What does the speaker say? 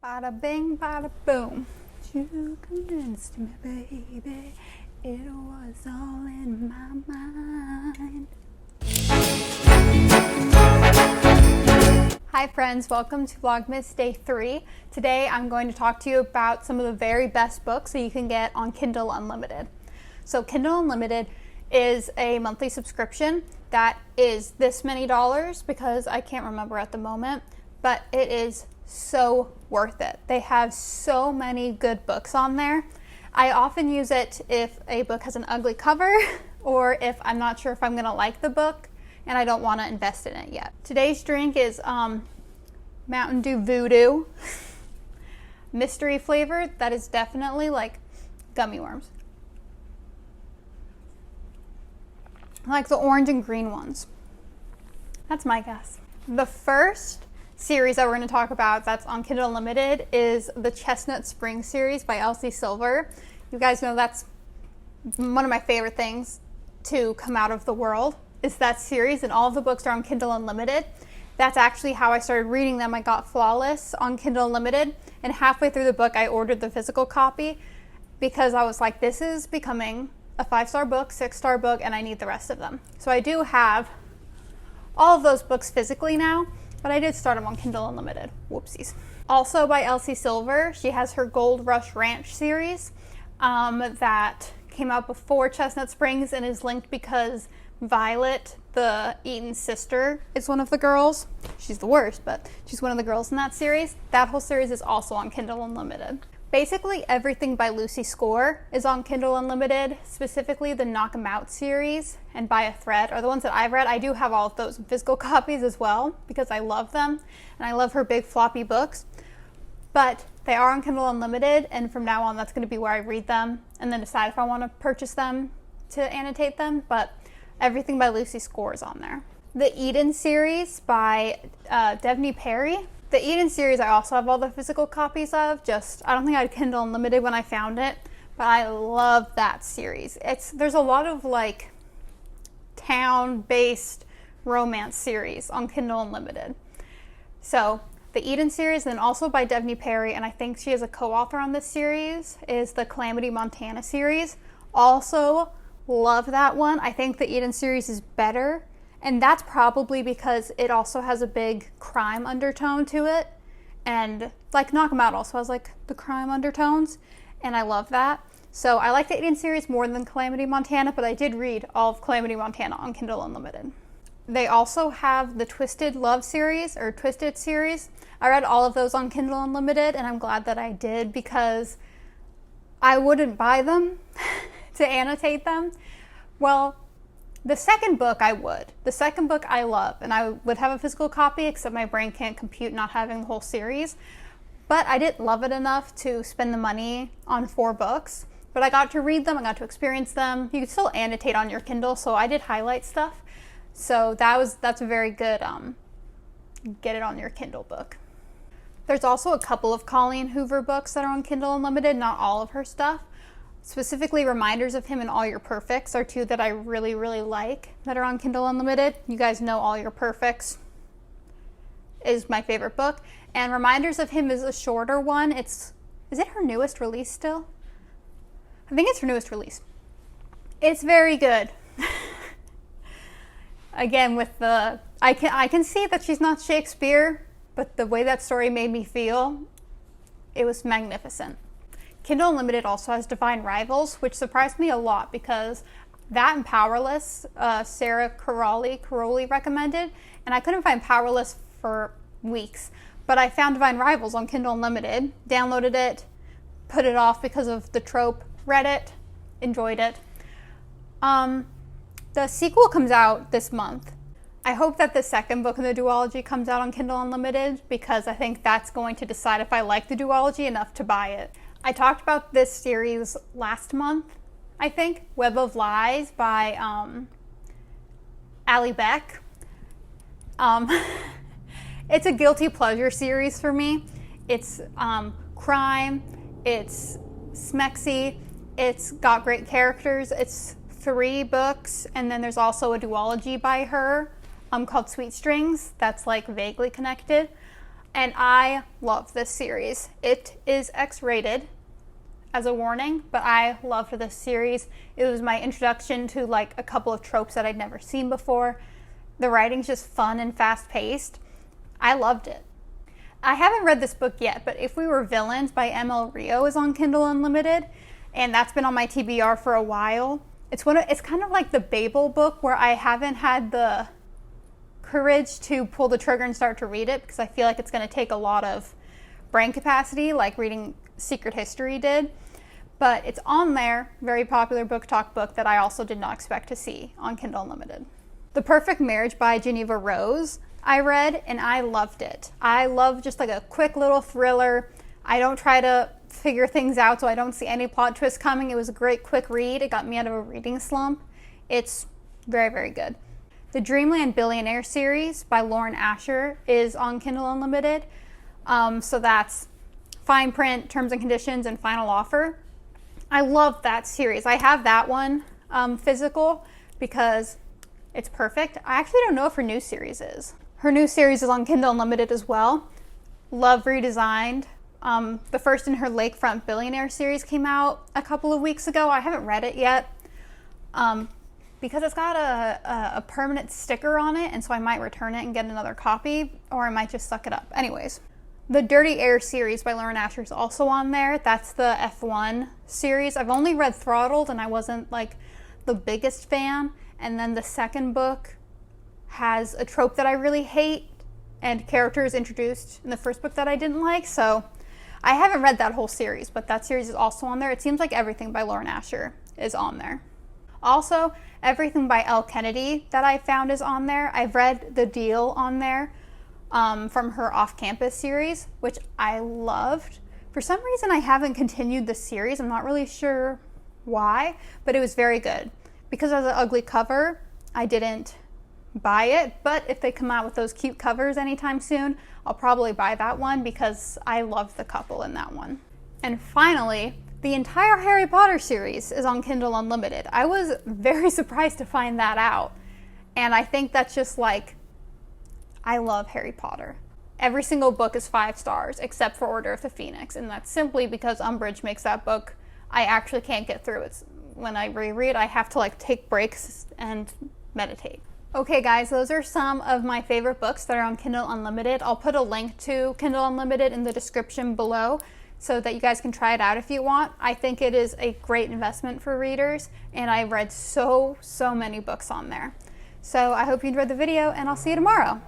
Bada bing, bada boom. You convinced me, baby. It was all in my mind. Hi friends, welcome to Vlogmas Day 3. Today I'm going to talk to you about some of the very best books that you can get on Kindle Unlimited. So Kindle Unlimited is a monthly subscription that is this many dollars because I can't remember at the moment, but it is so worth it. They have so many good books on there. I often use it if a book has an ugly cover or if I'm not sure if I'm going to like the book and I don't want to invest in it yet. Today's drink is Mountain Dew Voodoo. Mystery flavored. That is definitely like gummy worms. I like the orange and green ones. That's my guess. The first series that we're going to talk about that's on Kindle Unlimited is the Chestnut Spring series by Elsie Silver. You guys know that's one of my favorite things to come out of the world is that series, and all of the books are on Kindle Unlimited. That's actually how I started reading them. I got Flawless on Kindle Unlimited, and halfway through the book I ordered the physical copy because I was like, this is becoming a 5-star book, 6-star book, and I need the rest of them. So I do have all of those books physically now, but I did start them on Kindle Unlimited. Whoopsies. Also by Elsie Silver, she has her Gold Rush Ranch series that came out before Chestnut Springs and is linked because Violet, the Eaton sister, is one of the girls. She's the worst, but she's one of the girls in that series. That whole series is also on Kindle Unlimited. Basically everything by Lucy Score is on Kindle Unlimited, specifically the Knock 'Em Out series and By a Thread are the ones that I've read. I do have all of those in physical copies as well because I love them and I love her big floppy books. But they are on Kindle Unlimited, and from now on that's going to be where I read them and then decide if I want to purchase them to annotate them. But everything by Lucy Score is on there. The Eden series by Devney Perry. The Eden series I also have all the physical copies of, I don't think I had Kindle Unlimited when I found it, but I love that series. There's a lot of like town-based romance series on Kindle Unlimited. So the Eden series, and then also by Devney Perry, and I think she is a co-author on this series, is the Calamity Montana series. Also love that one. I think the Eden series is better. And that's probably because it also has a big crime undertone to it. And like Knock 'Em Out also has like the crime undertones. And I love that. So I like the Eden series more than Calamity Montana, but I did read all of Calamity Montana on Kindle Unlimited. They also have the Twisted Love series or Twisted series. I read all of those on Kindle Unlimited, and I'm glad that I did because I wouldn't buy them to annotate them. Well, the second book I would. The second book I love, and I would have a physical copy, except my brain can't compute not having the whole series. But I didn't love it enough to spend the money on 4 books. But I got to read them, I got to experience them. You can still annotate on your Kindle, so I did highlight stuff. So that's a very good get it on your Kindle book. There's also a couple of Colleen Hoover books that are on Kindle Unlimited, not all of her stuff. Specifically, Reminders of Him and All Your Perfects are 2 that I really, really like that are on Kindle Unlimited. You guys know All Your Perfects is my favorite book. And Reminders of Him is a shorter one. Is it her newest release still? I think it's her newest release. It's very good. Again, with I can see that she's not Shakespeare, but the way that story made me feel, it was magnificent. Kindle Unlimited also has Divine Rivals, which surprised me a lot because that and Powerless, Sarah Caroli recommended, and I couldn't find Powerless for weeks. But I found Divine Rivals on Kindle Unlimited, downloaded it, put it off because of the trope, read it, enjoyed it. The sequel comes out this month. I hope that the second book in the duology comes out on Kindle Unlimited because I think that's going to decide if I like the duology enough to buy it. I talked about this series last month, I think, Web of Lies by Allie Beck. It's a guilty pleasure series for me. It's crime, it's smexy, it's got great characters. It's 3 books, and then there's also a duology by her called Sweet Strings that's like vaguely connected. And I love this series. It is X-rated, as a warning, but I loved this series. It was my introduction to like a couple of tropes that I'd never seen before. The writing's just fun and fast-paced. I loved it. I haven't read this book yet, but If We Were Villains by M.L. Rio is on Kindle Unlimited, and that's been on my TBR for a while. It's kind of like the Babel book, where I haven't had the courage to pull the trigger and start to read it because I feel like it's going to take a lot of brain capacity, like reading Secret History did. But it's on there, very popular book talk book that I also did not expect to see on Kindle Unlimited. The Perfect Marriage by Geneva Rose I read, and I loved it. I love just like a quick little thriller. I don't try to figure things out, so I don't see any plot twists coming. It was a great quick read. It got me out of a reading slump. It's very, very good. The Dreamland Billionaire series by Lauren Asher is on Kindle Unlimited. So that's fine print, terms and conditions, and final offer. I love that series. I have that one physical because it's perfect. I actually don't know if her new series is. Her new series is on Kindle Unlimited as well. Love Redesigned. The first in her Lakefront Billionaire series came out a couple of weeks ago. I haven't read it yet because it's got a permanent sticker on it, and so I might return it and get another copy, or I might just suck it up. Anyways, the Dirty Air series by Lauren Asher is also on there. That's the F1 series. I've only read Throttled, and I wasn't like the biggest fan. And then the second book has a trope that I really hate and characters introduced in the first book that I didn't like. So I haven't read that whole series, but that series is also on there. It seems like everything by Lauren Asher is on there. Also, everything by Elle Kennedy that I found is on there. I've read The Deal on there from her Off-Campus series, which I loved. For some reason, I haven't continued the series. I'm not really sure why, but it was very good. Because it has an ugly cover, I didn't buy it, but if they come out with those cute covers anytime soon, I'll probably buy that one because I love the couple in that one. And finally, the entire Harry Potter series is on Kindle Unlimited. I was very surprised to find that out. And I think that's just like, I love Harry Potter. Every single book is 5 stars except for Order of the Phoenix, and that's simply because Umbridge makes that book I actually can't get through. It's when I reread, I have to like take breaks and meditate. Okay guys, those are some of my favorite books that are on Kindle Unlimited. I'll put a link to Kindle Unlimited in the description below so that you guys can try it out if you want. I think it is a great investment for readers, and I've read so many books on there. So I hope you enjoyed the video, and I'll see you tomorrow.